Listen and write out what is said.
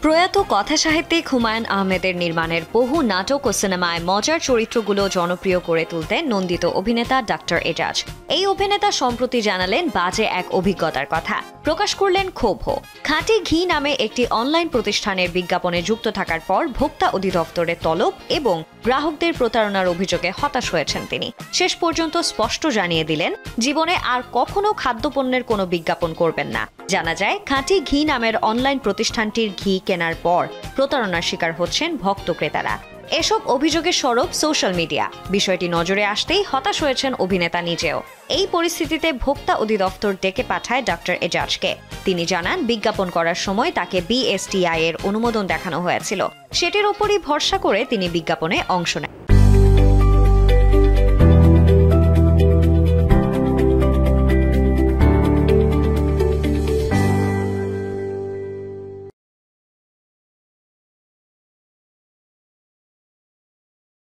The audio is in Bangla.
প্রয়াত কথাসাহিত্যিক হুমায়ুন আহমেদের নির্মাণের বহু নাটক ও সিনেমায় মজার চরিত্রগুলো জনপ্রিয় করে তুলতেন নন্দিত অভিনেতা ডক্টর এজাজ। এই অভিনেতা সম্প্রতি জানালেন বাজে এক অভিজ্ঞতার কথা, প্রকাশ করলেন ক্ষোভও। খাঁটি ঘি নামে একটি অনলাইন প্রতিষ্ঠানের বিজ্ঞাপনে যুক্ত থাকার পর ভোক্তা অধিদপ্তরের তলব এবং গ্রাহকদের প্রতারণার অভিযোগে হতাশ হয়েছেন তিনি। শেষ পর্যন্ত স্পষ্ট জানিয়ে দিলেন জীবনে আর কখনো খাদ্যপণ্যের কোনো বিজ্ঞাপন করবেন না। জানা যায়, খাঁটি ঘি নামের অনলাইন প্রতিষ্ঠানটির ঘি কেনার পর প্রতারণার শিকার হচ্ছেন ভক্ত ক্রেতারা। এসব অভিযোগের সরব সোশ্যাল মিডিয়া। বিষয়টি নজরে আসতেই হতাশ হয়েছেন অভিনেতা নিজেও। এই পরিস্থিতিতে ভোক্তা অধিদপ্তর ডেকে পাঠায় ডক্টর এজাজকে। তিনি জানান, বিজ্ঞাপন করার সময় তাকে বিএসটিআই এর অনুমোদন দেখানো হয়েছিল, সেটির ওপরই ভরসা করে তিনি বিজ্ঞাপনে অংশ নেন।